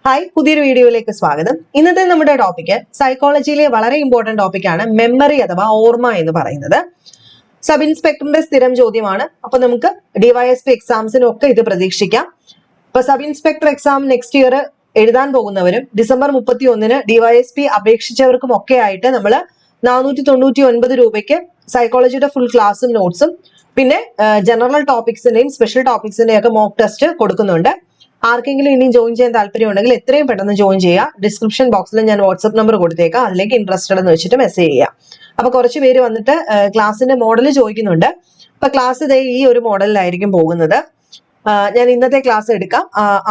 Hi, പുതിയൊരു വീഡിയോയിലേക്ക് സ്വാഗതം. ഇന്നത്തെ നമ്മുടെ ടോപ്പിക് സൈക്കോളജിയിലെ വളരെ ഇമ്പോർട്ടന്റ് ടോപ്പിക്കാണ് മെമ്മറി അഥവാ ഓർമ്മ എന്ന് പറയുന്നത്. സബ് ഇൻസ്പെക്ടറിന്റെ സ്ഥിരം ചോദ്യമാണ്. അപ്പൊ നമുക്ക് ഡിവൈഎസ്പി എക്സാംസിനും ഒക്കെ ഇത് പ്രതീക്ഷിക്കാം. ഇപ്പൊ sub inspector exam next year എഴുതാൻ പോകുന്നവരും ഡിസംബർ 31 ഡിവൈഎസ്പി അപേക്ഷിച്ചവർക്കും ഒക്കെ ആയിട്ട് നമ്മൾ 499 രൂപയ്ക്ക് സൈക്കോളജിയുടെ ഫുൾ ക്ലാസ്സും നോട്ട്സും പിന്നെ ജനറൽ ടോപ്പിക്സിന്റെയും സ്പെഷ്യൽ ടോപ്പിക്സിന്റെയും ഒക്കെ മോക്ക് ടെസ്റ്റ് കൊടുക്കുന്നുണ്ട്. ആർക്കെങ്കിലും ഇനിയും ജോയിൻ ചെയ്യാൻ താല്പര്യം ഉണ്ടെങ്കിൽ എത്രയും പെട്ടെന്ന് ജോയിൻ ചെയ്യുക. ഡിസ്ക്രിപ്ഷൻ ബോക്സിൽ ഞാൻ വാട്സ്ആപ്പ് നമ്പർ കൊടുത്തേക്കാം, അതിലേക്ക് ഇൻട്രസ്റ്റഡ് എന്ന് വെച്ചിട്ട് മെസ്സേജ് ചെയ്യുക. അപ്പൊ കുറച്ച് പേര് വന്നിട്ട് ക്ലാസ്സിന്റെ മോഡൽ ചോദിക്കുന്നുണ്ട്. അപ്പൊ ക്ലാസ് ഇതേ ഈ ഒരു മോഡലിലായിരിക്കും പോകുന്നത്. ഞാൻ ഇന്നത്തെ ക്ലാസ് എടുക്കാം.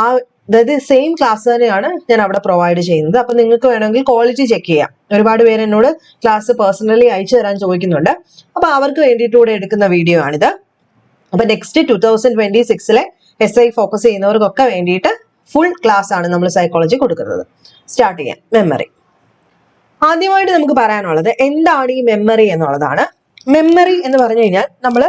അതായത് സെയിം ക്ലാസ് തന്നെയാണ് ഞാൻ അവിടെ പ്രൊവൈഡ് ചെയ്യുന്നത്. അപ്പൊ നിങ്ങൾക്ക് വേണമെങ്കിൽ ക്വാളിറ്റി ചെക്ക് ചെയ്യാം. ഒരുപാട് പേര് എന്നോട് ക്ലാസ് പേഴ്സണലി അയച്ചു തരാൻ ചോദിക്കുന്നുണ്ട്. അപ്പൊ അവർക്ക് വേണ്ടിയിട്ട് കൂടെ എടുക്കുന്ന വീഡിയോ ആണിത്. അപ്പൊ നെക്സ്റ്റ് 2026 SI ഫോക്കസ് ചെയ്യുന്നവർക്കൊക്കെ വേണ്ടിയിട്ട് ഫുൾ ക്ലാസ് ആണ് നമ്മൾ സൈക്കോളജി കൊടുക്കുന്നത്. സ്റ്റാർട്ട് ചെയ്യാം. മെമ്മറി. ആദ്യമായിട്ട് നമുക്ക് പറയാനുള്ളത് എന്താണ് ഈ മെമ്മറി എന്നുള്ളതാണ്. മെമ്മറി എന്ന് പറഞ്ഞു കഴിഞ്ഞാൽ നമ്മൾ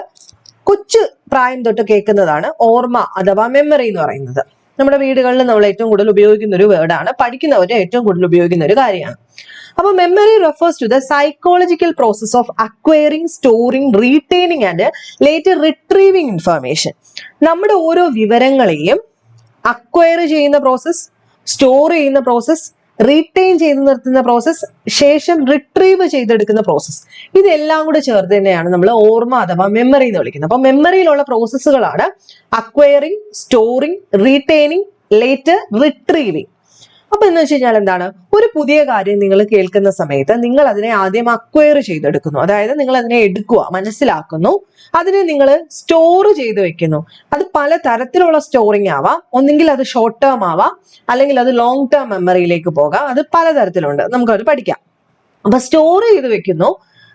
കൊച്ചു പ്രായം തൊട്ട് കേൾക്കുന്നതാണ് ഓർമ്മ അഥവാ മെമ്മറി എന്ന് പറയുന്നത്. നമ്മുടെ വീടുകളിൽ നമ്മൾ ഏറ്റവും കൂടുതൽ ഉപയോഗിക്കുന്ന ഒരു വേർഡാണ്. പഠിക്കുന്നവർ ഏറ്റവും കൂടുതൽ ഉപയോഗിക്കുന്ന ഒരു കാര്യമാണ്. അപ്പൊ memory refers to the psychological process of acquiring, storing, retaining and later retrieving information. നമ്മുടെ ഓരോ വിവരങ്ങളെയും അക്വയർ ചെയ്യുന്ന പ്രോസസ്, സ്റ്റോർ ചെയ്യുന്ന പ്രോസസ്, റീറ്റെയിൻ ചെയ്ത് നിർത്തുന്ന പ്രോസസ്, ശേഷം റിട്രീവ് ചെയ്തെടുക്കുന്ന പ്രോസസ്, ഇതെല്ലാം കൂടെ ചേർത്ത് തന്നെയാണ് നമ്മൾ ഓർമ്മ അഥവാ മെമ്മറി എന്ന് വിളിക്കുന്നത്. അപ്പൊ മെമ്മറിയിലുള്ള പ്രോസസ്സുകളാണ് acquiring, storing, retaining, later retrieving. അപ്പൊ എന്ന് വെച്ച് കഴിഞ്ഞാൽ എന്താണ്, ഒരു പുതിയ കാര്യം നിങ്ങൾ കേൾക്കുന്ന സമയത്ത് നിങ്ങൾ അതിനെ ആദ്യം അക്വയർ ചെയ്തെടുക്കുന്നു. അതായത് നിങ്ങൾ അതിനെ എടുക്കുക, മനസ്സിലാക്കുന്നു, അതിനെ നിങ്ങൾ സ്റ്റോർ ചെയ്ത് വെക്കുന്നു. അത് പല തരത്തിലുള്ള സ്റ്റോറിങ് ആവാം. ഒന്നെങ്കിൽ അത് ഷോർട്ട് ടേം ആവാം, അല്ലെങ്കിൽ അത് ലോങ് ടേം മെമ്മറിയിലേക്ക് പോകാം. അത് പലതരത്തിലുണ്ട്, നമുക്കത് പഠിക്കാം. അപ്പൊ സ്റ്റോർ ചെയ്ത് വെക്കുന്നു,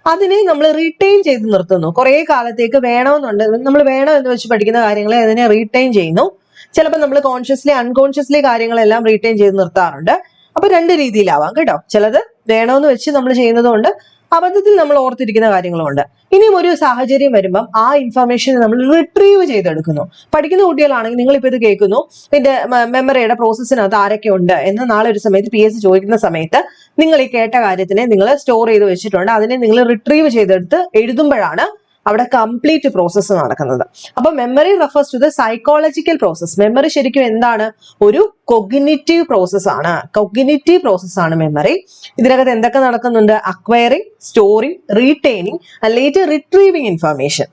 അതിനെ നമ്മൾ റീറ്റെയിൻ ചെയ്ത് നിർത്തുന്നു. കുറെ കാലത്തേക്ക് വേണമെന്നുണ്ട്, നമ്മൾ വേണം എന്ന് വെച്ച് പഠിക്കുന്ന കാര്യങ്ങളെ അതിനെ റീറ്റെയിൻ ചെയ്യുന്നു. ചിലപ്പോൾ നമ്മൾ കോൺഷ്യസ്ലി അൺകോൺഷ്യസ്ലി കാര്യങ്ങളെല്ലാം റീറ്റെയിൻ ചെയ്ത് നിർത്താറുണ്ട്. അപ്പൊ രണ്ട് രീതിയിലാവാം കേട്ടോ. ചിലത് വേണമെന്ന് വെച്ച് നമ്മൾ ചെയ്യുന്നതുകൊണ്ട് അബദ്ധത്തിൽ നമ്മൾ ഓർത്തിരിക്കുന്ന കാര്യങ്ങളുമുണ്ട്. ഇനിയും ഒരു സാഹചര്യം വരുമ്പം ആ ഇൻഫർമേഷൻ നമ്മൾ റിട്രീവ് ചെയ്തെടുക്കുന്നു. പഠിക്കുന്ന കുട്ടികളാണെങ്കിൽ നിങ്ങളിപ്പോൾ ഇത് കേൾക്കുന്നു, ഇതിന്റെ മെമ്മറിയുടെ പ്രോസസ്സിനകത്ത് ആരൊക്കെ ഉണ്ട് എന്ന് നാളെ ഒരു സമയത്ത് PS ചോദിക്കുന്ന സമയത്ത് നിങ്ങൾ ഈ കേട്ട കാര്യത്തിനെ നിങ്ങൾ സ്റ്റോർ ചെയ്ത് വെച്ചിട്ടുണ്ട്, അതിനെ നിങ്ങൾ റിട്രീവ് ചെയ്തെടുത്ത് എഴുതുമ്പോഴാണ് അവിടെ കംപ്ലീറ്റ് പ്രോസസ്സ് നടക്കുന്നത്. അപ്പൊ memory refers to the psychological process. Memory ശരിക്കും എന്താണ്? ഒരു കൊഗ്നിറ്റീവ് പ്രോസസ് ആണ്. കൊഗ്നിറ്റീവ് പ്രോസസ് ആണ് മെമ്മറി. ഇതിനകത്ത് എന്തൊക്കെ നടക്കുന്നുണ്ട്? Acquiring, storing, retaining, later retrieving information.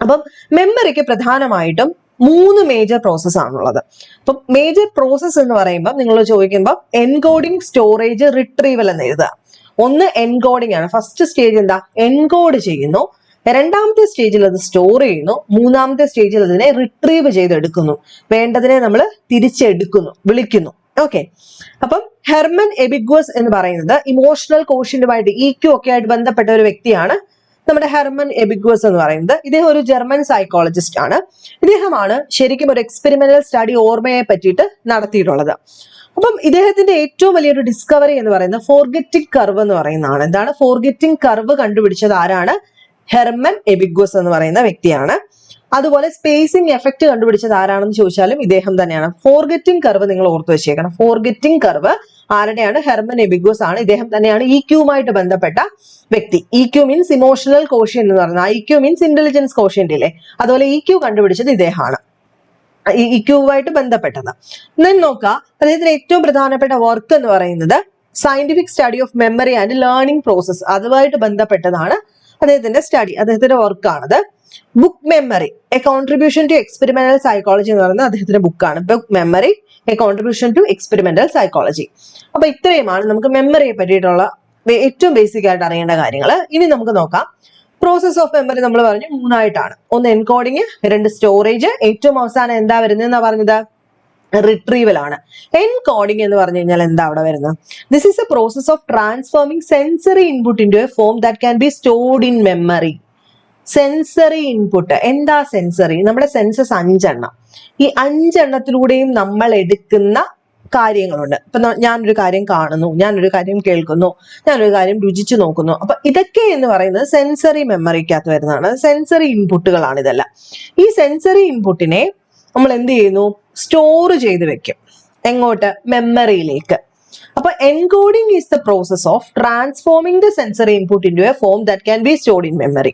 അപ്പം മെമ്മറിക്ക് പ്രധാനമായിട്ടും 3 മേജർ പ്രോസസ് ആണുള്ളത്. അപ്പൊ മേജർ പ്രോസസ് എന്ന് പറയുമ്പോൾ നിങ്ങൾ ചോദിക്കുമ്പോൾ എൻകോഡിംഗ്, സ്റ്റോറേജ്, റിട്രീവൽ എന്ന് എഴുതുക. ഒന്ന് എൻകോഡിംഗ് ആണ്. ഫസ്റ്റ് സ്റ്റേജ് എന്താ? എൻകോഡ് ചെയ്യുന്നു. രണ്ടാമത്തെ സ്റ്റേജിൽ അത് സ്റ്റോർ ചെയ്യുന്നു. മൂന്നാമത്തെ സ്റ്റേജിൽ അതിനെ റിട്രീവ് ചെയ്തെടുക്കുന്നു. വേണ്ടതിനെ നമ്മൾ തിരിച്ചെടുക്കുന്നു, വിളിക്കുന്നു. ഓക്കെ. അപ്പം ഹെർമൻ എബിഗ്വസ് എന്ന് പറയുന്നത് ഇമോഷണൽ കോഷ്യന്റുമായിട്ട് EQ ഒക്കെ ആയിട്ട് ബന്ധപ്പെട്ട ഒരു വ്യക്തിയാണ് നമ്മുടെ ഹെർമൻ എബിഗ്വസ് എന്ന് പറയുന്നത്. ഇദ്ദേഹം ഒരു ജർമ്മൻ സൈക്കോളജിസ്റ്റ് ആണ്. ഇദ്ദേഹമാണ് ശരിക്കും ഒരു എക്സ്പെരിമെന്റൽ സ്റ്റഡി ഓർമ്മയെ പറ്റിയിട്ട് നടത്തിയിട്ടുള്ളത്. അപ്പം ഇദ്ദേഹത്തിന്റെ ഏറ്റവും വലിയൊരു ഡിസ്കവറി എന്ന് പറയുന്നത് ഫോർഗെറ്റിംഗ് കർവ് എന്ന് പറയുന്നതാണ്. എന്താണ് ഫോർഗെറ്റിംഗ് കർവ്? കണ്ടുപിടിച്ചത് ആരാണ്? ഹെർമൻ എബിഗ്വസ് എന്ന് പറയുന്ന വ്യക്തിയാണ്. അതുപോലെ സ്പേസിംഗ് എഫക്ട് കണ്ടുപിടിച്ചത് ആരാണെന്ന് ചോദിച്ചാലും ഇദ്ദേഹം തന്നെയാണ്. ഫോർഗെറ്റിംഗ് കർവ് നിങ്ങൾ ഓർത്തു വെച്ചേക്കണം. ഫോർഗെറ്റിംഗ് കർവ് ആരുടെയാണ്? ഹെർമൻ എബിഗ്വസ് ആണ്. ഇദ്ദേഹം തന്നെയാണ് EQ-യുമായിട്ട് ബന്ധപ്പെട്ട വ്യക്തി. EQ മീൻസ് ഇമോഷണൽ കോഷ്യന്റ് എന്ന് പറയുന്നത്. IQ മീൻസ് ഇന്റലിജൻസ് കോഷ്യന്റ് ഇല്ലേ, അതുപോലെ EQ കണ്ടുപിടിച്ചത് ഇദ്ദേഹമാണ്, EQ-യുമായിട്ട് ബന്ധപ്പെട്ടത്. നോക്കുക, അദ്ദേഹത്തിന് ഏറ്റവും പ്രധാനപ്പെട്ട വർക്ക് എന്ന് പറയുന്നത് scientific study of memory and learning process. അതുമായിട്ട് ബന്ധപ്പെട്ടതാണ് അദ്ദേഹത്തിന്റെ സ്റ്റഡി, അദ്ദേഹത്തിന്റെ വർക്കാണത്. Book memory, a contribution to experimental psychology എന്ന് പറയുന്നത് അദ്ദേഹത്തിന്റെ ബുക്കാണ്. Book memory, a contribution to experimental psychology. അപ്പൊ ഇത്രയുമാണ് നമുക്ക് മെമ്മറിയെ പറ്റിയിട്ടുള്ള ഏറ്റവും ബേസിക് ആയിട്ട് അറിയേണ്ട കാര്യങ്ങൾ. ഇനി നമുക്ക് നോക്കാം. പ്രോസസ് ഓഫ് മെമ്മറി നമ്മൾ പറഞ്ഞു 3ആയിട്ടാണ്. ഒന്ന് എൻകോഡിങ്, 2 സ്റ്റോറേജ്, ഏറ്റവും അവസാനം എന്താ വരുന്നതെന്നാ പറഞ്ഞത്? റിട്രീവൽ ആണ്. എൻകോഡിംഗ് എന്ന് പറഞ്ഞു കഴിഞ്ഞാൽ എന്താ അവിടെ വരുന്നത്? This is a process of transforming sensory input into a form that can be stored in memory. Sensory input എന്താ? സെൻസറി, നമ്മുടെ സെൻസസ് 5 ഈ 5 നമ്മൾ എടുക്കുന്ന കാര്യങ്ങളുണ്ട്. ഇപ്പൊ ഞാനൊരു കാര്യം കാണുന്നു, ഞാനൊരു കാര്യം കേൾക്കുന്നു, ഞാനൊരു കാര്യം രുചിച്ചു നോക്കുന്നു. അപ്പൊ ഇതൊക്കെ എന്ന് പറയുന്നത് സെൻസറി മെമ്മറിക്കകത്ത് വരുന്നതാണ്. സെൻസറി ഇൻപുട്ടുകളാണ് ഇതെല്ലാം. ഈ സെൻസറി ഇൻപുട്ടിനെ നമ്മൾ എന്ത് ചെയ്യുന്നു? സ്റ്റോർ ചെയ്ത് വെക്കും. എങ്ങോട്ട്? മെമ്മറിയിലേക്ക്. അപ്പൊ encoding is the process of transforming the sensory input into a form that can be stored in memory.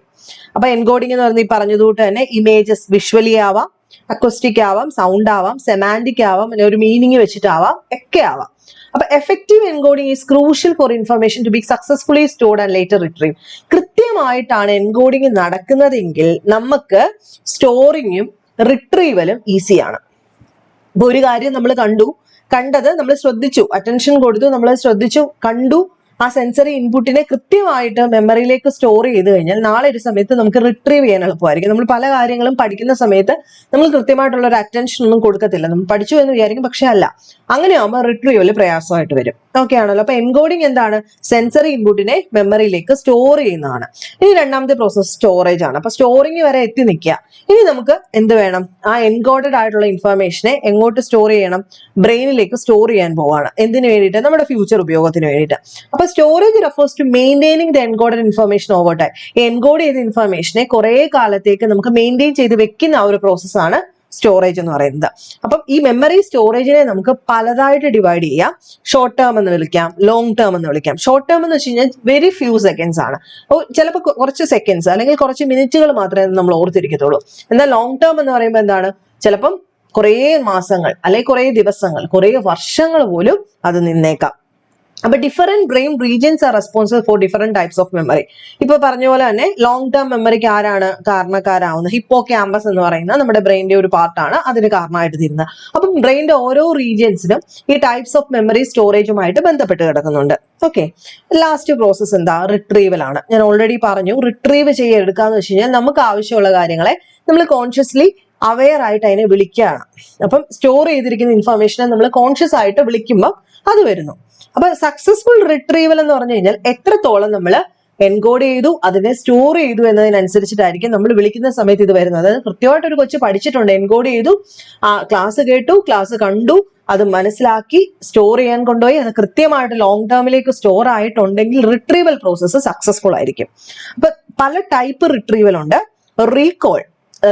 അപ്പൊ എൻകോഡിംഗ് എന്ന് പറഞ്ഞാൽ ഈ പറഞ്ഞതുകൊണ്ട് തന്നെ ഇമേജസ് വിഷ്വലി ആവാം, അക്വസ്റ്റിക് ആവാം, സൗണ്ട് ആവാം, സെമാൻറ്റിക് ആവാം, ഒരു മീനിങ് വെച്ചിട്ടാവാം, ഒക്കെ ആവാം. അപ്പൊ effective encoding is crucial for information to be successfully stored and later retrieve. കൃത്യമായിട്ടാണ് എൻകോഡിംഗ് നടക്കുന്നതെങ്കിൽ നമുക്ക് സ്റ്റോറിങ്ങും റിട്രീവലും ഈസിയാണ്. ഇപ്പൊ ഒരു കാര്യം നമ്മൾ കണ്ടത് നമ്മൾ ശ്രദ്ധിച്ചു, അറ്റൻഷൻ കൊടുത്തു, നമ്മൾ ശ്രദ്ധിച്ചു, കണ്ടു, ആ സെൻസറി ഇൻപുട്ടിനെ കൃത്യമായിട്ട് മെമ്മറിയിലേക്ക് സ്റ്റോർ ചെയ്ത് കഴിഞ്ഞാൽ നാളെ ഒരു സമയത്ത് നമുക്ക് റിട്രീവ് ചെയ്യാൻ എളുപ്പമായിരിക്കും. നമ്മൾ പല കാര്യങ്ങളും പഠിക്കുന്ന സമയത്ത് നമ്മൾ കൃത്യമായിട്ടുള്ള ഒരു അറ്റൻഷൻ ഒന്നും കൊടുക്കത്തില്ല, നമ്മൾ പഠിച്ചു എന്ന് വിചാരിക്കും, പക്ഷെ അല്ല, അങ്ങനെയാകുമ്പോൾ റിട്രീവല് പ്രയാസമായിട്ട് വരും. ഓക്കെ ആണല്ലോ. അപ്പൊ എൻകോഡിംഗ് എന്താണ്? സെൻസറി ഇൻപുട്ടിനെ മെമ്മറിയിലേക്ക് സ്റ്റോർ ചെയ്യുന്നതാണ്. ഇനി രണ്ടാമത്തെ പ്രോസസ് സ്റ്റോറേജ് ആണ്. അപ്പൊ സ്റ്റോറിങ് വരെ എത്തി നിൽക്കുക. ഇനി നമുക്ക് എന്ത് വേണം? ആ എൻകോഡഡ് ആയിട്ടുള്ള ഇൻഫർമേഷനെ എങ്ങോട്ട് സ്റ്റോർ ചെയ്യണം? ബ്രെയിനിലേക്ക് സ്റ്റോർ ചെയ്യാൻ പോവാണ്. എന്തിനു വേണ്ടിയിട്ട്? നമ്മുടെ ഫ്യൂച്ചർ ഉപയോഗത്തിന് വേണ്ടിയിട്ട്. അപ്പൊ storage refers to maintaining the encoded information over time. Encode ചെയ്ത ഇൻഫർമേഷനെ കുറെ കാലത്തേക്ക് നമുക്ക് മെയിൻറ്റെയിൻ ചെയ്ത് വെക്കുന്ന ആ ഒരു പ്രോസസ്സാണ് സ്റ്റോറേജ് എന്ന് പറയുന്നത്. അപ്പം ഈ മെമ്മറി സ്റ്റോറേജിനെ നമുക്ക് പലതായിട്ട് ഡിവൈഡ് ചെയ്യാം. ഷോർട്ട് ടേം എന്ന് വിളിക്കാം, ലോങ് ടേം എന്ന് വിളിക്കാം. ഷോർട്ട് ടേം എന്ന് വെച്ച് കഴിഞ്ഞാൽ വെരി ഫ്യൂ സെക്കൻഡ്സ് ആണ്, ചിലപ്പോൾ കുറച്ച് സെക്കൻഡ്സ് അല്ലെങ്കിൽ കുറച്ച് മിനിറ്റുകൾ മാത്രമേ നമ്മൾ ഓർത്തിരിക്കത്തുള്ളൂ. എന്നാൽ ലോങ് ടേം എന്ന് പറയുമ്പോൾ എന്താണ്? ചിലപ്പം കുറേ മാസങ്ങൾ അല്ലെങ്കിൽ കുറേ ദിവസങ്ങൾ, കുറേ വർഷങ്ങൾ പോലും അത് നിന്നേക്കാം. അപ്പൊ different brain regions are responsible for different types of memory. ഇപ്പൊ പറഞ്ഞ പോലെ തന്നെ ലോങ് ടേം മെമ്മറിക്ക് ആരാണ് കാരണക്കാരാവുന്നത്? ഹിപ്പോ ക്യാമ്പസ് എന്ന് പറയുന്ന നമ്മുടെ ബ്രെയിനിന്റെ ഒരു പാർട്ടാണ് അതിന് കാരണമായിട്ട് തീരുന്നത്. അപ്പം ബ്രെയിനിന്റെ ഓരോ റീജിയൻസിനും ഈ ടൈപ്സ് ഓഫ് മെമ്മറി സ്റ്റോറേജുമായിട്ട് ബന്ധപ്പെട്ട് കിടക്കുന്നുണ്ട്. ഓക്കെ, ലാസ്റ്റ് പ്രോസസ് എന്താ? റിട്രീവൽ ആണ്. ഞാൻ ഓൾറെഡി പറഞ്ഞു, റിട്രീവ് ചെയ്തെടുക്കാന്ന് വെച്ച് കഴിഞ്ഞാൽ നമുക്ക് ആവശ്യമുള്ള കാര്യങ്ങളെ നമ്മൾ കോൺഷ്യസ്ലി അവെയർ ആയിട്ട് അതിനെ വിളിക്കുകയാണ്. അപ്പം സ്റ്റോർ ചെയ്തിരിക്കുന്ന ഇൻഫർമേഷനെ നമ്മൾ കോൺഷ്യസ് ആയിട്ട് വിളിക്കുമ്പോൾ അത് വരുന്നു. അപ്പൊ സക്സസ്ഫുൾ റിട്രീവൽ എന്ന് പറഞ്ഞു കഴിഞ്ഞാൽ എത്രത്തോളം നമ്മൾ എൻകോഡ് ചെയ്തു, അതിനെ സ്റ്റോർ ചെയ്തു എന്നതിനനുസരിച്ചിട്ടായിരിക്കും നമ്മൾ വിളിക്കുന്ന സമയത്ത് ഇത് വരുന്നത്. അതായത് കൃത്യമായിട്ട് ഒരു കൊച്ചു പഠിച്ചിട്ടുണ്ട്, എൻകോഡ് ചെയ്തു, ക്ലാസ് കേട്ടു, ക്ലാസ് കണ്ടു, അത് മനസ്സിലാക്കി സ്റ്റോർ ചെയ്യാൻ കൊണ്ടുപോയി, അത് കൃത്യമായിട്ട് ലോങ് ടേമിലേക്ക് സ്റ്റോർ ആയിട്ടുണ്ടെങ്കിൽ റിട്രീവൽ പ്രോസസ്സ് സക്സസ്ഫുൾ ആയിരിക്കും. അപ്പൊ പല ടൈപ്പ് റിട്രീവൽ ഉണ്ട്. Recall,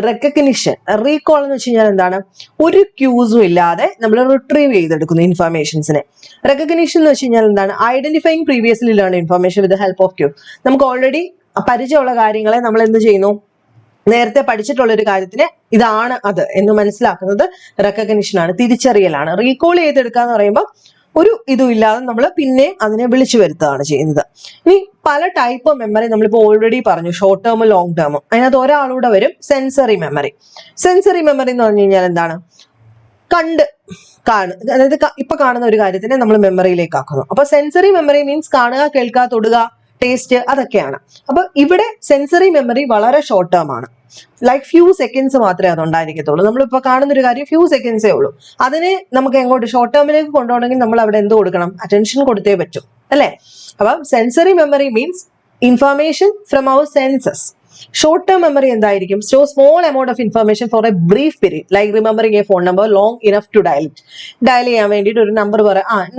recognition. റീകോൾ എന്ന് വെച്ച് കഴിഞ്ഞാൽ എന്താണ്? ഒരു ക്യൂസും ഇല്ലാതെ നമ്മൾ റിട്രീവ് ചെയ്തെടുക്കുന്നു ഇൻഫർമേഷൻസിനെ. റെക്കഗ്നിഷൻ എന്ന് വെച്ച് കഴിഞ്ഞാൽ എന്താണ്? Identifying previously learn information with help of cue. നമുക്ക് ഓൾറെഡി പരിചയമുള്ള കാര്യങ്ങളെ നമ്മൾ എന്ത് ചെയ്യുന്നു? നേരത്തെ പഠിച്ചിട്ടുള്ള ഒരു കാര്യത്തിന് ഇതാണ് അത് എന്ന് മനസ്സിലാക്കുന്നത് റെക്കഗ്നിഷൻ ആണ്, തിരിച്ചറിയലാണ്. റീകോൾ ചെയ്തെടുക്കുക എന്ന് പറയുമ്പോൾ ഒരു ഇതും ഇല്ലാതെ നമ്മൾ പിന്നെ അതിനെ വിളിച്ചു വരുത്തുകയാണ് ചെയ്യുന്നത്. ഇനി പല ടൈപ്പ് ഓഫ് മെമ്മറി നമ്മളിപ്പോൾ ഓൾറെഡി പറഞ്ഞു, ഷോർട്ട് ടേമും ലോങ് ടേമും. അതിനകത്ത് ഒരാളൂടെ വരും സെൻസറി മെമ്മറി. സെൻസറി മെമ്മറി എന്ന് പറഞ്ഞു കഴിഞ്ഞാൽ എന്താണ്? അതായത് ഇപ്പൊ കാണുന്ന ഒരു കാര്യത്തിനെ നമ്മൾ മെമ്മറിയിലേക്ക് ആക്കുന്നു. അപ്പൊ സെൻസറി മെമ്മറി മീൻസ് കാണുക, കേൾക്കുക, തൊടുക, ടേസ്റ്റ്, അതൊക്കെയാണ്. അപ്പൊ ഇവിടെ സെൻസറി മെമ്മറി വളരെ ഷോർട്ട് ടേം ആണ്. ലൈക്ക് ഫ്യൂ സെക്കൻഡ്സ് മാത്രമേ അത് ഉണ്ടായിരിക്കത്തുള്ളൂ. നമ്മളിപ്പോൾ കാണുന്ന ഒരു കാര്യം ഫ്യൂ സെക്കൻഡ്സേ ഉള്ളൂ. അതിനെ നമുക്ക് എങ്ങോട്ട് ഷോർട്ട് ടേമിലേക്ക് കൊണ്ടുപോകണമെങ്കിൽ നമ്മൾ അവിടെ എന്ത് കൊടുക്കണം? അറ്റൻഷൻ കൊടുത്തേ പറ്റും, അല്ലെ? അപ്പം sensory memory means information from our senses. Short term memory എന്തായിരിക്കും? Store small amount of information for a brief period, like remembering a phone number long enough to dial ചെയ്യാൻ വേണ്ടിയിട്ട് ഒരു നമ്പർ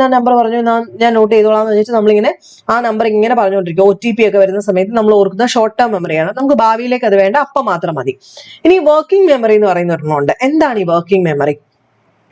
ഞാൻ നമ്പർ പറഞ്ഞു, ഞാൻ നോട്ട് ചെയ്തോളാം എന്ന് വെച്ചിട്ട് നമ്മളിങ്ങനെ ആ നമ്പർ ഇങ്ങനെ പറഞ്ഞുകൊണ്ടിരിക്കും. OTP ഒക്കെ വരുന്ന സമയത്ത് നമ്മൾ ഓർക്കുന്ന ഷോർട്ട് ടേം മെമ്മറിയാണ്. നമുക്ക് ഭാവിയിലേക്ക് അത് വേണ്ട, അപ്പം മാത്രം മതി. ഇനി വർക്കിംഗ് മെമ്മറി എന്ന് പറയുന്ന ഒരെണ്ണമുണ്ട്. എന്താണ് ഈ വർക്കിംഗ് മെമ്മറി?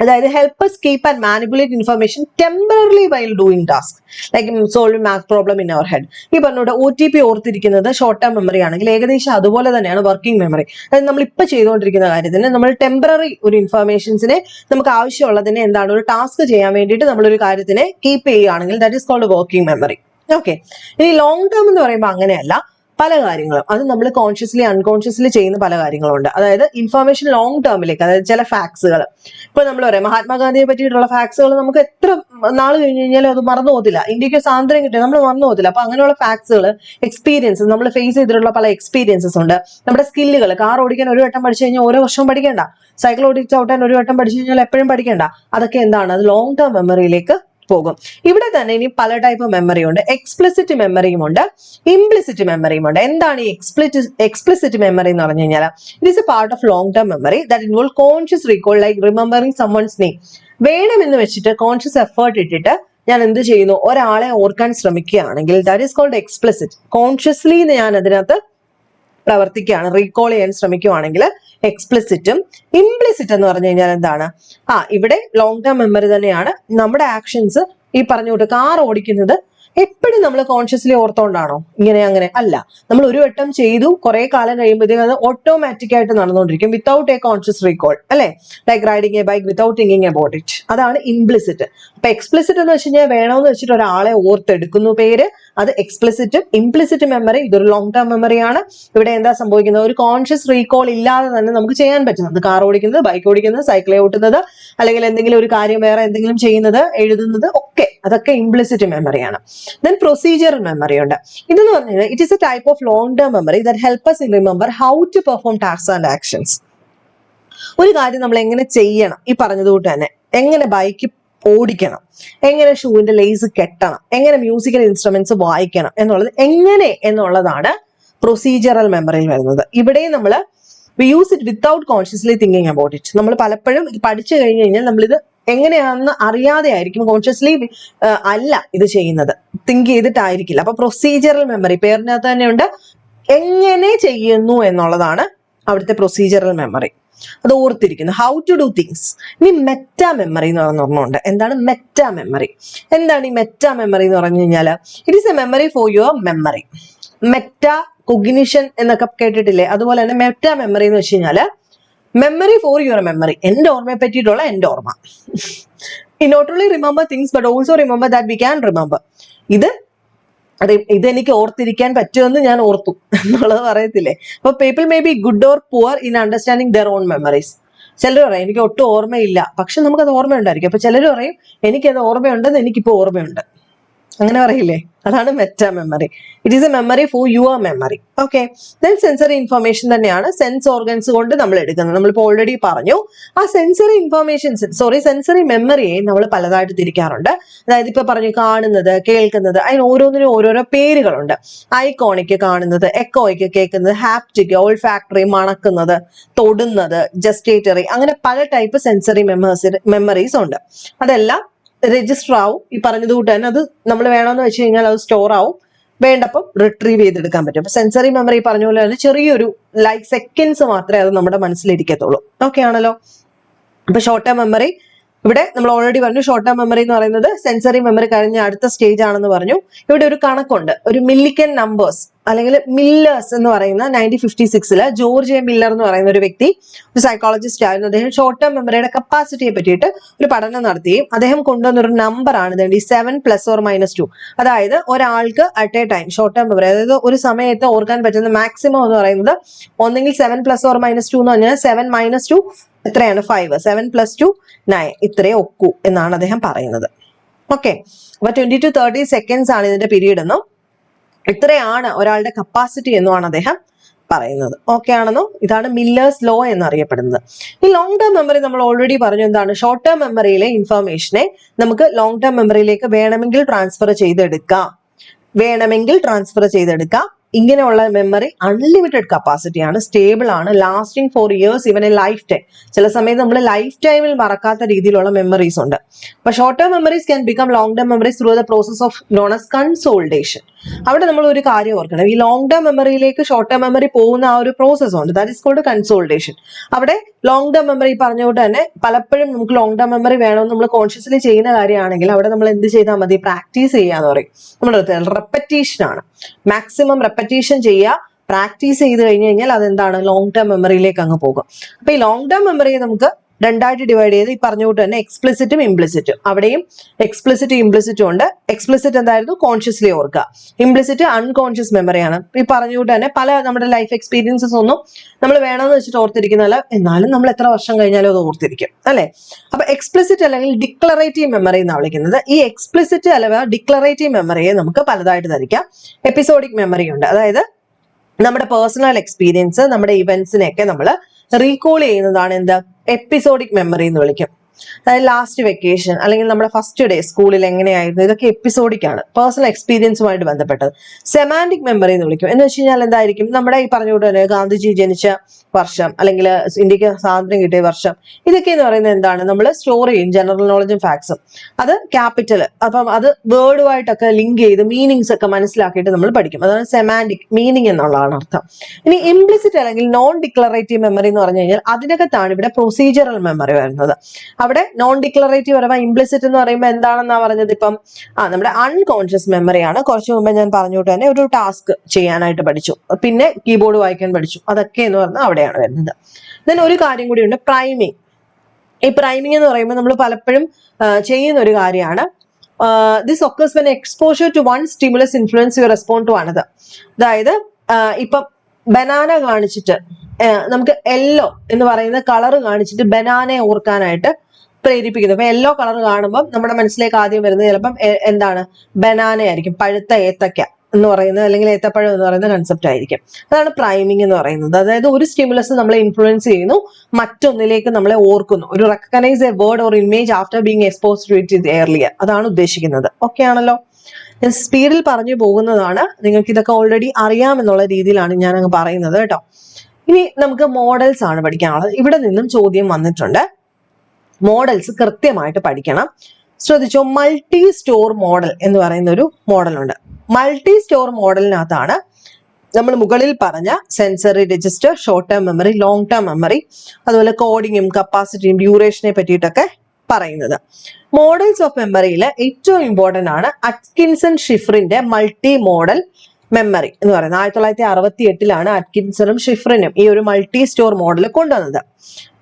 അതായത് help us keep and manipulate information temporarily while doing task, like solving math problem in our head. ഈ പറഞ്ഞോട്ട് OTP ഓർത്തിരിക്കുന്നത് ഷോർട്ട് ടേം മെമ്മറി ആണെങ്കിൽ ഏകദേശം അതുപോലെ തന്നെയാണ് വർക്കിംഗ് മെമ്മറി. അതായത് നമ്മൾ ഇപ്പൊ ചെയ്തുകൊണ്ടിരിക്കുന്ന കാര്യത്തിന് നമ്മൾ ടെമ്പററി ഒരു ഇൻഫർമേഷൻസിനെ നമുക്ക് ആവശ്യമുള്ളതിനെ എന്താണ് ഒരു ടാസ്ക് ചെയ്യാൻ വേണ്ടിയിട്ട് നമ്മളൊരു കാര്യത്തിനെ കീപ്പ് ചെയ്യുകയാണെങ്കിൽ that is cold working memory. Okay, ഇനി ലോങ് ടേം എന്ന് പറയുമ്പോൾ അങ്ങനെയല്ല. പല കാര്യങ്ങളും അത് നമ്മൾ കോൺഷ്യസ്ലി അൺകോൺഷ്യസ്ലി ചെയ്യുന്ന പല കാര്യങ്ങളുണ്ട്. അതായത് ഇൻഫർമേഷൻ ലോങ് ടേമിലേക്ക്, അതായത് ചില ഫാക്ട്സുകൾ, ഇപ്പൊ നമ്മൾ പറയാം മഹാത്മാഗാന്ധിയെ പറ്റിയിട്ടുള്ള ഫാക്ട്സുകൾ നമുക്ക് എത്ര നാൾ കഴിഞ്ഞ് കഴിഞ്ഞാലും അത് മറന്നു പോകത്തില്ല. ഇന്ത്യക്ക് സ്വാതന്ത്ര്യം കിട്ടിയ നമ്മൾ മറന്നു പോകത്തില്ല. അപ്പൊ അങ്ങനെയുള്ള ഫാക്ട്സുകൾ, എക്സ്പീരിയൻസസ്, നമ്മൾ ഫേസ് ചെയ്തിട്ടുള്ള പല എക്സ്പീരിയൻസസ് ഉണ്ട്. നമ്മുടെ സ്കില്ലുകൾ, കാർ ഓടിക്കാൻ ഒരു വട്ടം പഠിച്ചു കഴിഞ്ഞാൽ ഓരോ വർഷവും പഠിക്കേണ്ട, സൈക്കിൾ ഓടിച്ചോട്ടാൻ ഒരു വട്ടം പഠിച്ചു കഴിഞ്ഞാൽ എപ്പോഴും പഠിക്കേണ്ട, അതൊക്കെ എന്താണ്? അത് ലോങ് ടേം മെമ്മറിയിലേക്ക് പോകും. ഇവിടെ തന്നെ ഇനി പല ടൈപ്പ് മെമ്മറി ഉണ്ട്. എക്സ്പ്ലിസിറ്റ് മെമ്മറിയും ഉണ്ട്, ഇംപ്ലിസിറ്റ് മെമ്മറിയും ഉണ്ട്. എന്താണ് ഈ എക്സ്പ്ലിസിറ്റ് മെമ്മറി എന്ന് പറഞ്ഞു കഴിഞ്ഞാൽ? It is A part of long term memory that involve conscious recall, like remembering someone's name. വേണമെന്ന് വെച്ചിട്ട് കോൺഷ്യസ് എഫേർട്ട് ഇട്ടിട്ട് ഞാൻ എന്ത് ചെയ്യുന്നു? ഒരാളെ ഓർക്കാൻ ശ്രമിക്കുകയാണെങ്കിൽ that is called explicit. Consciously ഞാൻ അതിനകത്ത് പ്രവർത്തിക്കുകയാണ്, റീകോൾ ചെയ്യാൻ ശ്രമിക്കുവാണെങ്കിൽ എക്സ്പ്ലിസിറ്റും. ഇംപ്ലിസിറ്റ് എന്ന് പറഞ്ഞു കഴിഞ്ഞാൽ എന്താണ്? ഇവിടെ ലോങ് ടേം മെമ്മറി തന്നെയാണ്. നമ്മുടെ ആക്ഷൻസ് ഈ പറഞ്ഞുകൊണ്ട് കാർ ഓടിക്കുന്നത് എപ്പോഴും നമ്മൾ കോൺഷ്യസ്ലി ഓർത്തോണ്ടാണോ? ഇങ്ങനെ അങ്ങനെ അല്ല. നമ്മൾ ഒരു വട്ടം ചെയ്തു, കുറെ കാലം കഴിയുമ്പോഴത്തേക്കും അത് ഓട്ടോമാറ്റിക് ആയിട്ട് നടന്നുകൊണ്ടിരിക്കും, വിത്തൗട്ട് എ കോൺഷ്യസ് റീകോൾ, അല്ലെ? Like riding A bike without thinking about it. അതാണ് ഇംപ്ലിസിറ്റ്. അപ്പൊ എക്സ്പ്ലിസിറ്റ് എന്ന് വെച്ച് കഴിഞ്ഞാൽ വേണമെന്ന് വെച്ചിട്ട് ഒരാളെ ഓർത്തെടുക്കുന്നു പേര്, അത് എക്സ്പ്ലിസിറ്റും. ഇംപ്ലിസിറ്റ് മെമ്മറി ഇതൊരു ലോങ് ടേം മെമ്മറിയാണ്. ഇവിടെ എന്താ സംഭവിക്കുന്നത്? ഒരു കോൺഷ്യസ് റീകോൾ ഇല്ലാതെ തന്നെ നമുക്ക് ചെയ്യാൻ പറ്റുന്നത്, കാർ ഓടിക്കുന്നത്, ബൈക്ക് ഓടിക്കുന്നത്, സൈക്കിൾ ഓട്ടുന്നത്, അല്ലെങ്കിൽ എന്തെങ്കിലും ഒരു കാര്യം വേറെ എന്തെങ്കിലും ചെയ്യുന്നത്, എഴുതുന്നത് ഒക്കെ, അതൊക്കെ ഇംപ്ലിസിറ്റ് മെമ്മറിയാണ്. Then procedural memory ഉണ്ട്. ഇതെന്ന് പറഞ്ഞാൽ it is a type of long term memory that help us remember how to perform tasks and actions. ഒരു കാര്യം നമ്മൾ എങ്ങനെ ചെയ്യണം, ഈ പറഞ്ഞതുകൊണ്ട് തന്നെ എങ്ങനെ ബൈക്ക് ഓടിക്കണം, എങ്ങനെ ഷൂവിന്റെ ലേസ് കെട്ടണം, എങ്ങനെ മ്യൂസിക്കൽ ഇൻസ്ട്രുമെന്റ്സ് വായിക്കണം എന്നുള്ളത് എങ്ങനെ എന്നുള്ളതാണ് പ്രൊസീജിയറൽ മെമ്മറിയിൽ വരുന്നത്. ഇവിടെ നമ്മൾ we use it without consciously thinking about it. നമ്മൾ പലപ്പോഴും ഇത് പഠിച്ചു കഴിഞ്ഞു കഴിഞ്ഞാൽ നമ്മളിത് എങ്ങനെയാണെന്ന് അറിയാതെ ആയിരിക്കും, കോൺഷ്യസ്ലി അല്ല ഇത് ചെയ്യുന്നത്, തിങ്ക് ചെയ്തിട്ടായിരിക്കില്ല. അപ്പൊ പ്രൊസീജിയറൽ മെമ്മറി പേരിനകത്ത് തന്നെയുണ്ട്, എങ്ങനെ ചെയ്യുന്നു എന്നുള്ളതാണ് അവിടുത്തെ പ്രൊസീജിയറൽ മെമ്മറി. അത് ഓർത്തിരിക്കുന്നു, ഹൗ ടു ഡു തിങ്സ്. ഇനി മെറ്റാ മെമ്മറി എന്ന് പറയുന്ന ഒരെണ്ണമുണ്ട്. എന്താണ് മെറ്റാ മെമ്മറി? എന്താണ് ഈ മെറ്റാ മെമ്മറി എന്ന് പറഞ്ഞു കഴിഞ്ഞാൽ it is A memory for your memory. Meta cognition എന്നൊക്കെ കേട്ടിട്ടില്ലേ? അതുപോലെ തന്നെ മെറ്റാ മെമ്മറി എന്ന് വെച്ച് കഴിഞ്ഞാല് മെമ്മറി ഫോർ യുവർ മെമ്മറി, എന്റെ ഓർമ്മയെ പറ്റിയിട്ടുള്ള എന്റെ ഓർമ്മ. Not only remember things but also remember that we can remember. ഇതെനിക്ക് ഓർത്തിരിക്കാൻ പറ്റുമെന്ന് ഞാൻ ഓർത്തു എന്നുള്ളത് പറയത്തില്ലേ? അപ്പൊ people may be good or poor in understanding their own memories. ചിലർ പറയും എനിക്ക് ഒട്ടും ഓർമ്മയില്ല, പക്ഷെ നമുക്കത് ഓർമ്മയുണ്ടായിരിക്കും. അപ്പൊ ചിലർ പറയും എനിക്കത് ഓർമ്മയുണ്ടെന്ന് എനിക്കിപ്പോ ഓർമ്മയുണ്ട്, അങ്ങനെ പറയില്ലേ? അതാണ് meta memory. It is A memory for your memory. Okay. Then sensory information തന്നെയാണ് സെൻസ് ഓർഗൻസ് കൊണ്ട് നമ്മൾ എടുക്കുന്നത്. നമ്മളിപ്പോൾ ഓൾറെഡി പറഞ്ഞു. ആ സെൻസറി സെൻസറി മെമ്മറിയെ നമ്മൾ പലതായിട്ട് തിരിക്കാറുണ്ട്. അതായത് ഇപ്പൊ പറഞ്ഞു കാണുന്നത്, കേൾക്കുന്നത്, അതിന് ഓരോന്നിനും ഓരോരോ പേരുകളുണ്ട്. ഐക്കോണിക് കാണുന്നത്, എക്കോയ്ക്ക് കേൾക്കുന്നത്, ഹാപ്റ്റിക് ഓൾഫാക്ടറി മണക്കുന്നത്, തൊടുന്നത്, ജസ്റ്റേറ്ററി, അങ്ങനെ പല ടൈപ്പ് സെൻസറി മെമ്മറീസ് ഉണ്ട്. അതെല്ലാം രജിസ്റ്റർ ആവും. ഈ പറഞ്ഞത് കൂട്ട് തന്നെ അത് നമ്മൾ വേണമെന്ന് വെച്ച് കഴിഞ്ഞാൽ അത് സ്റ്റോർ ആവും, വേണ്ടപ്പം റിട്രീവ് ചെയ്തെടുക്കാൻ പറ്റും. അപ്പൊ സെൻസറി മെമ്മറി പറഞ്ഞ പോലെ തന്നെ ചെറിയൊരു ലൈക്ക് സെക്കൻഡ്സ് മാത്രമേ അത് നമ്മുടെ മനസ്സിലിരിക്കത്തുള്ളൂ. ഓക്കെ ആണല്ലോ? അപ്പൊ ഷോർട്ട് ടേം മെമ്മറി ഇവിടെ നമ്മൾ ഓൾറെഡി പറഞ്ഞു. ഷോർട്ട് ടേം മെമ്മറി എന്ന് പറയുന്നത് സെൻസറി മെമ്മറി കഴിഞ്ഞ അടുത്ത സ്റ്റേജ് ആണെന്ന് പറഞ്ഞു. ഇവിടെ ഒരു കണക്കുണ്ട്, ഒരു മില്ലിക്കൻ നമ്പേഴ്സ് അല്ലെങ്കിൽ മില്ലേഴ്സ് എന്ന് പറയുന്ന 1956 ജോർജ് എ മില്ലർ എന്ന് പറയുന്ന ഒരു വ്യക്തി, ഒരു സൈക്കോളജിസ്റ്റ് ആയിരുന്നു. അദ്ദേഹം ഷോർട്ട് ടേം മെമ്മറിയുടെ കപ്പാസിറ്റിയെ പറ്റിയിട്ട് ഒരു പഠനം നടത്തുകയും അദ്ദേഹം കൊണ്ടുവന്നൊരു നമ്പറാണ് 7 + or -2. അതായത് ഒരാൾക്ക് at A time short term memory, അതായത് ഒരു സമയത്ത് ഓർക്കാൻ പറ്റുന്ന മാക്സിമം എന്ന് പറയുന്നത് ഒന്നെങ്കിൽ 7 + or -2 എന്ന് പറഞ്ഞാൽ 7 - 2 എത്രയാണ്? 5. 7 + 2 9. ഇത്രേ ഒക്കൂ എന്നാണ് അദ്ദേഹം പറയുന്നത്. ഓക്കെ. അപ്പൊ 20 to 30 seconds ആണ് ഇതിന്റെ പീരീഡ് എന്നും ഇത്രയാണ് ഒരാളുടെ കപ്പാസിറ്റി എന്നുമാണ് അദ്ദേഹം പറയുന്നത്. ഓക്കെ ആണെന്നോ? ഇതാണ് മില്ലേഴ്സ് ലോ എന്നറിയപ്പെടുന്നത്. ഈ ലോങ് ടേം മെമ്മറി നമ്മൾ ഓൾറെഡി പറഞ്ഞു. എന്താണ്? ഷോർട്ട് ടേം മെമ്മറിയിലെ ഇൻഫർമേഷനെ നമുക്ക് ലോങ് ടേം മെമ്മറിയിലേക്ക് വേണമെങ്കിൽ ട്രാൻസ്ഫർ ചെയ്തെടുക്കാം. ഇങ്ങനെയുള്ള മെമ്മറി അൺലിമിറ്റഡ് കപ്പാസിറ്റിയാണ്, സ്റ്റേബിൾ ആണ്, ലാസ്റ്റിംഗ് ഫോർ ഇയേഴ്സ്, ഇവൻ എ ലൈഫ് ടൈം. ചില സമയത്ത് നമ്മൾ ലൈഫ് ടൈമിൽ മറക്കാത്ത രീതിയിലുള്ള മെമ്മറീസ് ഉണ്ട്. അപ്പൊ short term memories can become long term memories through the process of known as consultation. അവിടെ നമ്മൾ ഒരു കാര്യം ഓർക്കണം, ഈ ലോങ് ടേം മെമ്മറിയിലേക്ക് ഷോർട്ട് ടേം മെമ്മറി പോകുന്ന ആ ഒരു പ്രോസസ് ഉണ്ട്, ദാറ്റ് ഇസ് കോൾഡ് കൺസോൾട്ടേഷൻ. അവിടെ ലോങ് ടേം മെമ്മറി പറഞ്ഞുകൊണ്ട് തന്നെ പലപ്പോഴും നമുക്ക് ലോങ് ടേം മെമ്മറി വേണമെന്ന് നമ്മൾ കോൺഷ്യസ്ലി ചെയ്യുന്ന കാര്യമാണെങ്കിൽ അവിടെ നമ്മൾ എന്ത് ചെയ്താൽ മതി? പ്രാക്ടീസ് ചെയ്യാന്ന് പറയും. നമ്മുടെ റെപ്പറ്റീഷൻ ആണ്, മാക്സിമം റെപ്പറ്റീഷൻ ചെയ്യുക. പ്രാക്ടീസ് ചെയ്ത് കഴിഞ്ഞ് കഴിഞ്ഞാൽ അതെന്താണ്? ലോങ് ടേം മെമ്മറിയിലേക്ക് അങ്ങ് പോകും. അപ്പൊ ഈ ലോങ് ടേം മെമ്മറിയെ നമുക്ക് രണ്ടായിട്ട് ഡിവൈഡ് ചെയ്ത് ഈ പറഞ്ഞുകൊണ്ട് തന്നെ എക്സ്പ്ലിസിറ്റും ഇംപ്ലിസിറ്റും, അവിടെയും എക്സ്പ്ലിസിറ്റും ഇംപ്ലിസിറ്റും ഉണ്ട്. എക്സ്പ്ലിസിറ്റ് എന്തായിരുന്നു? കോൺഷ്യസ്ലി ഓർക്കുക. ഇംപ്ലിസിറ്റ് അൺകോൺഷ്യസ് മെമ്മറിയാണ്. ഈ പറഞ്ഞുകൊണ്ട് തന്നെ പല നമ്മുടെ ലൈഫ് എക്സ്പീരിയൻസസ് ഒന്നും നമ്മൾ വേണമെന്ന് വെച്ചിട്ട് ഓർത്തിരിക്കുന്നതല്ല, എന്നാലും നമ്മൾ എത്ര വർഷം കഴിഞ്ഞാലും അത് ഓർത്തിരിക്കും, അല്ലെ? അപ്പൊ എക്സ്പ്ലിസിറ്റ് അല്ലെങ്കിൽ ഡിക്ലറേറ്റീവ് മെമ്മറി എന്നാണ് വിളിക്കുന്നത്. ഈ എക്സ്പ്ലിസിറ്റ് അല്ലെങ്കിൽ ഡിക്ലറേറ്റീവ് മെമ്മറിയെ നമുക്ക് പലതായിട്ട് ധരിക്കാം. എപ്പിസോഡിക് മെമ്മറി ഉണ്ട്, അതായത് നമ്മുടെ പേഴ്സണൽ എക്സ്പീരിയൻസ്, നമ്മുടെ ഇവന്റ്സിനെയൊക്കെ നമ്മൾ റീകോൾ ചെയ്യുന്നതാണ് എന്ത്? എപ്പിസോഡിക് മെമ്മറി എന്ന് വിളിക്കും. അതായത് ലാസ്റ്റ് വെക്കേഷൻ അല്ലെങ്കിൽ നമ്മുടെ ഫസ്റ്റ് ഡേ സ്കൂളിൽ എങ്ങനെയായിരുന്നു, ഇതൊക്കെ എപ്പിസോഡിക് ആണ്, പേഴ്സണൽ എക്സ്പീരിയൻസുമായിട്ട് ബന്ധപ്പെട്ടത്. സെമാൻറ്റിക് മെമ്മറി എന്ന് വിളിക്കും. എന്ന് വെച്ച് കഴിഞ്ഞാൽ എന്തായിരിക്കും, നമ്മുടെ ഈ പറഞ്ഞുകൊണ്ട് തന്നെ ഗാന്ധിജി ജനിച്ച വർഷം അല്ലെങ്കിൽ ഇന്ത്യക്ക് സ്വാതന്ത്ര്യം കിട്ടിയ വർഷം, ഇതൊക്കെ എന്ന് പറയുന്നത് എന്താണ്, നമ്മൾ സ്റ്റോർ ചെയ്യും ജനറൽ നോളജും ഫാക്ട്സും. അത് ക്യാപിറ്റൽ, അപ്പം അത് വേർഡുമായിട്ടൊക്കെ ലിങ്ക് ചെയ്ത് മീനിങ്സ് ഒക്കെ മനസ്സിലാക്കിയിട്ട് നമ്മൾ പഠിക്കും. അതാണ് സെമാൻറ്റിക് മീനിങ് എന്നുള്ളതാണ് അർത്ഥം. ഇനി ഇംപ്ലിസിറ്റ് അല്ലെങ്കിൽ നോൺ ഡിക്ലറേറ്റീവ് മെമ്മറി എന്ന് പറഞ്ഞു കഴിഞ്ഞാൽ അതിനകത്താണ് ഇവിടെ പ്രൊസീജിയറൽ മെമ്മറി വരുന്നത്. അവിടെ നോൺ ഡിക്ലറേറ്റീവ് അഥവാ ഇംപ്ലിസിറ്റ് എന്ന് പറയുമ്പോൾ എന്താണെന്നാ പറഞ്ഞത്, ഇപ്പം നമ്മുടെ അൺകോൺഷ്യസ് മെമ്മറിയാണ്. കുറച്ച് മുമ്പ് ഞാൻ പറഞ്ഞുകൊണ്ട് തന്നെ ഒരു ടാസ്ക് ചെയ്യാനായിട്ട് പഠിച്ചു, പിന്നെ കീബോർഡ് വായിക്കാൻ പഠിച്ചു, അതൊക്കെ എന്ന് പറഞ്ഞാൽ അവിടെയാണ് വരുന്നത്. ദെൻ ഒരു കാര്യം കൂടിയുണ്ട്, പ്രൈമിങ്. ഈ പ്രൈമിങ് എന്ന് പറയുമ്പോൾ നമ്മൾ പലപ്പോഴും ചെയ്യുന്ന ഒരു കാര്യമാണ്. This occurs when exposure to one stimulus influence you respond to another. അതായത് ഇപ്പം ബനാന കാണിച്ചിട്ട് നമുക്ക് യെല്ലോ എന്ന് പറയുന്ന കളർ കാണിച്ചിട്ട് ബനാനയെ ഓർക്കാനായിട്ട് പ്രേരിപ്പിക്കുന്നു. അപ്പൊ യെല്ലോ കളർ കാണുമ്പോൾ നമ്മുടെ മനസ്സിലേക്ക് ആദ്യം വരുന്നത് ചിലപ്പം എന്താണ്, ബനാന ആയിരിക്കും, പഴുത്ത ഏത്തക്ക എന്ന് പറയുന്നത് അല്ലെങ്കിൽ ഏത്തപ്പഴം എന്ന് പറയുന്ന കൺസെപ്റ്റ് ആയിരിക്കും. അതാണ് പ്രൈമിങ് എന്ന് പറയുന്നത്. അതായത് ഒരു സ്റ്റിമുലസ് നമ്മളെ ഇൻഫ്ലുവൻസ് ചെയ്യുന്നു, മറ്റൊന്നിലേക്ക് നമ്മളെ ഓർക്കുന്നു. ഒരു recognise a word or image after being exposed to it earlier, അതാണ് ഉദ്ദേശിക്കുന്നത്. ഓക്കെ ആണല്ലോ. ഞാൻ സ്പീഡിൽ പറഞ്ഞു പോകുന്നതാണ്, നിങ്ങൾക്ക് ഇതൊക്കെ ഓൾറെഡി അറിയാമെന്നുള്ള രീതിയിലാണ് ഞാൻ അങ്ങ് പറയുന്നത് കേട്ടോ. ഇനി നമുക്ക് മോഡൽസ് ആണ് പഠിക്കാനുള്ളത്. ഇവിടെ നിന്നും ചോദ്യം വന്നിട്ടുണ്ട്, മോഡൽസ് കൃത്യമായിട്ട് പഠിക്കണം. ശ്രദ്ധിച്ചോ, മൾട്ടി സ്റ്റോർ മോഡൽ എന്ന് പറയുന്ന ഒരു മോഡലുണ്ട്. മൾട്ടി സ്റ്റോർ മോഡലിനകത്താണ് നമ്മൾ മുകളിൽ പറഞ്ഞ sensory register, short term memory, long term memory, അതുപോലെ കോഡിങ്ങും കപ്പാസിറ്റിയും ഡ്യൂറേഷനെ പറ്റിയിട്ടൊക്കെ പറയുന്നത്. മോഡൽസ് ഓഫ് മെമ്മറിയിൽ ഏറ്റവും ഇമ്പോർട്ടന്റ് ആണ് അറ്റ്കിൻസൺ ഷിഫ്രിന്റെ മൾട്ടി മോഡൽ മെമ്മറി എന്ന് പറയുന്നത്. 1968 അറ്റ്കിൻസണും ഷിഫ്രിനും ഈ ഒരു മൾട്ടി സ്റ്റോർ മോഡൽ കൊണ്ടുവന്നത്.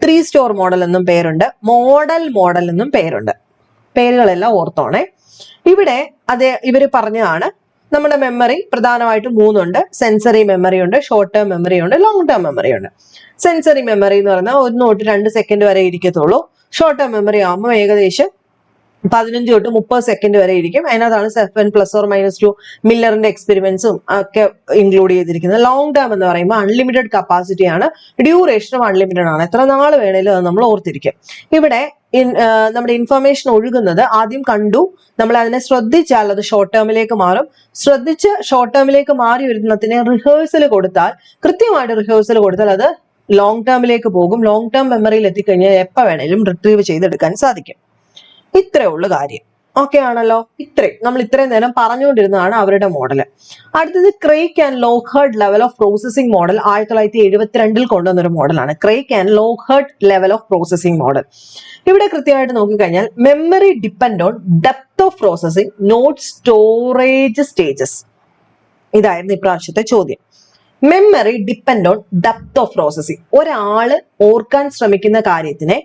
3 സ്റ്റോർ മോഡൽ എന്നും പേരുണ്ട്, മോഡൽ മോഡൽ എന്നും പേരുണ്ട്. പേരുകളെല്ലാം ഓർത്തോണേ. ഇവിടെ ഇവര് പറഞ്ഞതാണ് നമ്മുടെ മെമ്മറി പ്രധാനമായിട്ടും 3 ഉണ്ട്. സെൻസറി മെമ്മറി ഉണ്ട്, ഷോർട്ട് ടേം മെമ്മറി ഉണ്ട്, ലോങ് ടേം മെമ്മറി ഉണ്ട്. സെൻസറി മെമ്മറി എന്ന് പറഞ്ഞാൽ 1 തൊട്ട് 2 സെക്കൻഡ് വരെ ഇരിക്കത്തുള്ളൂ. ഷോർട്ട് ടേം മെമ്മറി ആകുമ്പോൾ ഏകദേശം 15 തൊട്ട് 30 സെക്കൻഡ് വരെ ഇരിക്കും. അതിനകത്താണ് 7+or-2 മില്ലറിന്റെ എക്സ്പെരിമെന്റ്സും ഒക്കെ ഇൻക്ലൂഡ് ചെയ്തിരിക്കുന്നത്. ലോങ് ടേം എന്ന് പറയുമ്പോൾ അൺലിമിറ്റഡ് കപ്പാസിറ്റി ആണ്, ഡ്യൂറേഷനും അൺലിമിറ്റഡ് ആണ്, എത്ര നാൾ വേണേലും അത് നമ്മൾ ഓർത്തിരിക്കും. ഇവിടെ നമ്മുടെ ഇൻഫർമേഷൻ ഒഴുകുന്നത് ആദ്യം കണ്ടു, നമ്മൾ അതിനെ ശ്രദ്ധിച്ചാൽ അത് ഷോർട്ട് ടേമിലേക്ക് മാറും. ശ്രദ്ധിച്ച് ഷോർട്ട് ടേമിലേക്ക് മാറി വരുന്നതിനെ റിഹേഴ്സൽ കൊടുത്താൽ, കൃത്യമായിട്ട് റിഹേഴ്സൽ കൊടുത്താൽ അത് ലോങ് ടേമിലേക്ക് പോകും. ലോങ് ടേം മെമ്മറിയിൽ എത്തിക്കഴിഞ്ഞാൽ എപ്പോൾ വേണേലും റിട്രീവ് ചെയ്തെടുക്കാൻ സാധിക്കും. ഇത്രേ ഉള്ളു കാര്യം. ഓക്കെ ആണല്ലോ. നമ്മൾ ഇത്രയും നേരം പറഞ്ഞുകൊണ്ടിരുന്നതാണ് അവരുടെ മോഡൽ. അടുത്തത് Craik and Lockhart level of processing model 1972 കൊണ്ടുവന്നൊരു മോഡലാണ്. Craik and Lockhart level of processing model. ഇവിടെ കൃത്യമായിട്ട് നോക്കിക്കഴിഞ്ഞാൽ memory depend on depth of processing, not storage stages. ഇതായിരുന്നു ഇപ്രാവശ്യത്തെ ചോദ്യം. Memory depend on depth of processing. ഒരാള് ഓർക്കാൻ ശ്രമിക്കുന്ന കാര്യത്തിനെ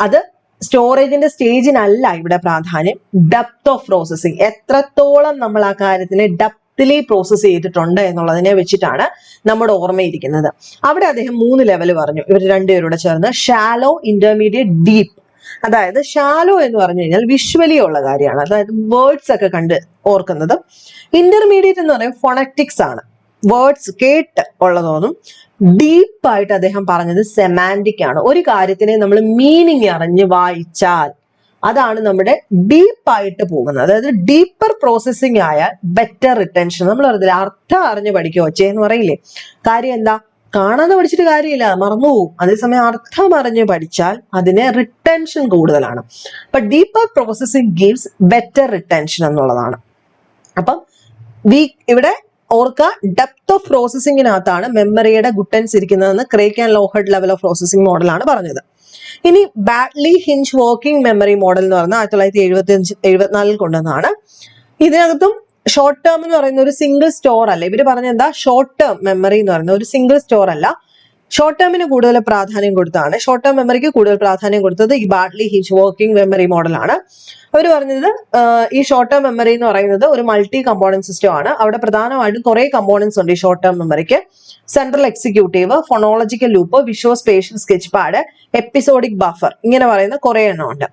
അത് സ്റ്റോറേജിന്റെ സ്റ്റേജിനല്ല ഇവിടെ പ്രാധാന്യം, ഡെപ്ത് ഓഫ് പ്രോസസിങ്, എത്രത്തോളം നമ്മൾ ആ കാര്യത്തിനെ ഡെപ്തിലി പ്രോസസ് ചെയ്തിട്ടുണ്ട് എന്നുള്ളതിനെ വെച്ചിട്ടാണ് നമ്മുടെ ഓർമ്മയിരിക്കുന്നത്. അവിടെ അദ്ദേഹം 3 ലെവൽ പറഞ്ഞു, ഇവർ രണ്ടുപേരോട് ചേർന്ന്. Shallow, intermediate, deep. അതായത് ഷാലോ എന്ന് പറഞ്ഞു കഴിഞ്ഞാൽ വിഷ്വലി ഉള്ള കാര്യമാണ്, അതായത് വേർഡ്സ് ഒക്കെ കണ്ട് ഓർക്കുന്നത്. ഇന്റർമീഡിയറ്റ് എന്ന് പറയുന്നത് ഫോണറ്റിക്സ് ആണ്, വേർഡ്സ് കേട്ട് ഉള്ളതൊന്നും. ഡീപ്പായിട്ട് അദ്ദേഹം പറഞ്ഞത് സെമാൻറ്റിക് ആണ്. ഒരു കാര്യത്തിനെ നമ്മൾ മീനിങ് അറിഞ്ഞ് വായിച്ചാൽ അതാണ് നമ്മുടെ ഡീപ്പായിട്ട് പോകുന്നത്. അതായത് ഡീപ്പർ പ്രോസസ്സിംഗ് ആയാൽ ബെറ്റർ റിട്ടൻഷൻ. നമ്മൾ പറഞ്ഞില്ല അർത്ഥം അറിഞ്ഞ് പഠിക്കുക ഒച്ചേ എന്ന് പറയില്ലേ. കാര്യം എന്താ, കാണാതെ പഠിച്ചിട്ട് കാര്യമില്ല, മറന്നുപോകും. അതേസമയം അർത്ഥം അറിഞ്ഞ് പഠിച്ചാൽ അതിന് റിട്ടൻഷൻ കൂടുതലാണ്. അപ്പൊ deeper processing gives better retention എന്നുള്ളതാണ്. അപ്പം ഇവിടെ ഓർക്കുക, ഡെപ്ത് ഓഫ് പ്രോസസിങ്ങിനകത്താണ് മെമ്മറിയുടെ ഗുട്ടൻസ് ഇരിക്കുന്നതെന്ന് Creek and Lockhart level of processing മോഡലാണ് പറഞ്ഞത്. ഇനി badly hinge working memory model എന്ന് പറഞ്ഞാൽ 1974 കൊണ്ടുവന്നതാണ്. ഇതിനകത്തും ഷോർട്ട് ടേം എന്ന് പറയുന്ന ഒരു സിംഗിൾ സ്റ്റോർ അല്ല. ഇവര് പറഞ്ഞ എന്താ, ഷോർട്ട് ടേം മെമ്മറി എന്ന് പറയുന്ന ഒരു സിംഗിൾ സ്റ്റോർ അല്ല, ഷോർട്ട് ടേമിന് കൂടുതൽ പ്രാധാന്യം കൊടുത്താണ്. ഷോർട്ട് ടേം മെമ്മറിക്ക് കൂടുതൽ പ്രാധാന്യം കൊടുത്തത് ഈ ബാഡ്ലി ഹിഞ്ച് വർക്കിംഗ് മെമ്മറി മോഡലാണ്. അവർ പറഞ്ഞത് ഈ ഷോർട്ട് ടേം മെമ്മറി എന്ന് പറയുന്നത് ഒരു മൾട്ടി കമ്പോണന്റ് സിസ്റ്റം ആണ്. അവിടെ പ്രധാനമായിട്ടും കുറെ കമ്പോണൻസ് ഉണ്ട് ഈ ഷോർട്ട് ടേം മെമ്മറിക്ക്. Central executive, phonological loop, visual spatial sketch pad, episodic buffer, ഇങ്ങനെ പറയുന്ന കുറെ എണ്ണം ഉണ്ട്.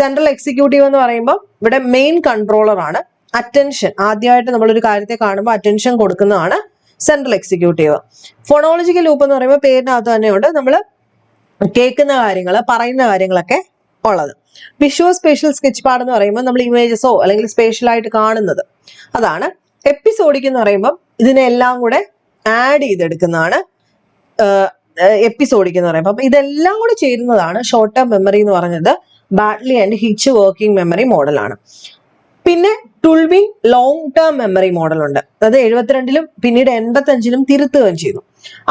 സെൻട്രൽ എക്സിക്യൂട്ടീവ് എന്ന് പറയുമ്പോൾ ഇവിടെ മെയിൻ കൺട്രോളർ ആണ്. അറ്റൻഷൻ, ആദ്യമായിട്ട് നമ്മളൊരു കാര്യത്തെ കാണുമ്പോൾ അറ്റൻഷൻ കൊടുക്കുന്നതാണ് സെൻട്രൽ എക്സിക്യൂട്ടീവ്. ഫോണോളജിക്കൽ ലൂപ്പ് എന്ന് പറയുമ്പോൾ പേരിനകത്ത് തന്നെയുണ്ട്, നമ്മൾ കേൾക്കുന്ന കാര്യങ്ങൾ, പറയുന്ന കാര്യങ്ങളൊക്കെ ഉള്ളത്. വിഷ്വൽ സ്പേഷ്യൽ സ്കെച്ച് പാഡ് എന്ന് പറയുമ്പോൾ നമ്മൾ ഇമേജസോ അല്ലെങ്കിൽ സ്പേഷ്യൽ ആയിട്ട് കാണുന്നത് അതാണ്. എപ്പിസോഡിക് എന്ന് പറയുമ്പോൾ ഇതിനെല്ലാം കൂടെ ആഡ് ചെയ്തെടുക്കുന്നതാണ് എപ്പിസോഡിക് എന്ന് പറയുമ്പോൾ. അപ്പൊ ഇതെല്ലാം കൂടെ ചേരുന്നതാണ് ഷോർട്ട് ടേം മെമ്മറി എന്ന് പറഞ്ഞത്. Badly and hitch working memory മോഡലാണ്. പിന്നെ ടുൾവിംഗ് ലോങ് ടേം മെമ്മറി മോഡൽ ഉണ്ട്. അത് 72-ലും പിന്നീട് 85-ലും തിരുത്തുകയും ചെയ്തു.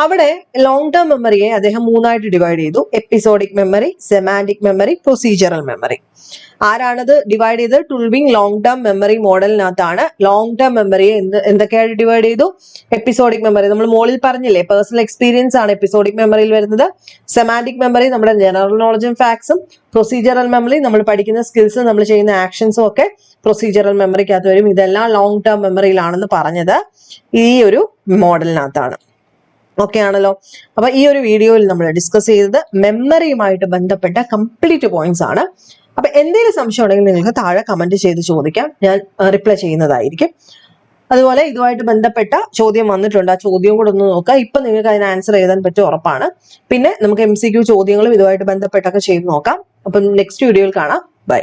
അവിടെ ലോങ് ടേം മെമ്മറിയെ അദ്ദേഹം 3ആയിട്ട് ഡിവൈഡ് ചെയ്തു: episodic memory, semantic memory, procedural memory. ആരാണത് ഡിവൈഡ് ചെയ്തത്? ടുൾവിംഗ് ലോങ് ടേം മെമ്മറി മോഡലിനകത്താണ് ലോങ് ടേം മെമ്മറിയെ എന്തൊക്കെയായിട്ട് ഡിവൈഡ് ചെയ്തു? എപ്പിസോഡിക് മെമ്മറി നമ്മൾ മുകളിൽ പറഞ്ഞില്ലേ, പേഴ്സണൽ എക്സ്പീരിയൻസ് ആണ് എപ്പിസോഡിക് മെമ്മറിയിൽ വരുന്നത്. സെമാൻറ്റിക് മെമ്മറി നമ്മുടെ ജനറൽ നോളജും ഫാക്ട്സും. പ്രൊസീജറൽ മെമ്മറി നമ്മൾ പഠിക്കുന്ന സ്കിൽസും നമ്മൾ ചെയ്യുന്ന ആക്ഷൻസും ഒക്കെ പ്രൊസീജറൽ മെമ്മറിക്കകത്ത് വരും. ഇതെല്ലാം ലോങ് ടേം മെമ്മറിയിലാണെന്ന് പറഞ്ഞത് ഈ ഒരു മോഡലിനകത്താണ്. ഓക്കെ ആണല്ലോ. അപ്പൊ ഈ ഒരു വീഡിയോയിൽ നമ്മൾ ഡിസ്കസ് ചെയ്തത് മെമ്മറിയുമായിട്ട് ബന്ധപ്പെട്ട കംപ്ലീറ്റ് പോയിന്റ്സ് ആണ്. അപ്പൊ എന്തെങ്കിലും സംശയം ഉണ്ടെങ്കിൽ നിങ്ങൾക്ക് താഴെ കമന്റ് ചെയ്ത് ചോദിക്കാം, ഞാൻ റിപ്ലൈ ചെയ്യുന്നതായിരിക്കും. അതുപോലെ ഇതുമായിട്ട് ബന്ധപ്പെട്ട ചോദ്യം വന്നിട്ടുണ്ട്, ആ ചോദ്യം കൂടെ ഒന്ന് നോക്കുക. ഇപ്പൊ നിങ്ങൾക്ക് അതിന് ആൻസർ എഴുതാൻ പറ്റും ഉറപ്പാണ്. പിന്നെ നമുക്ക് MCQ ചോദ്യങ്ങളും ഇതുമായിട്ട് ബന്ധപ്പെട്ടൊക്കെ ചെയ്ത് നോക്കാം. അപ്പം നെക്സ്റ്റ് വീഡിയോയിൽ കാണാം. ബൈ.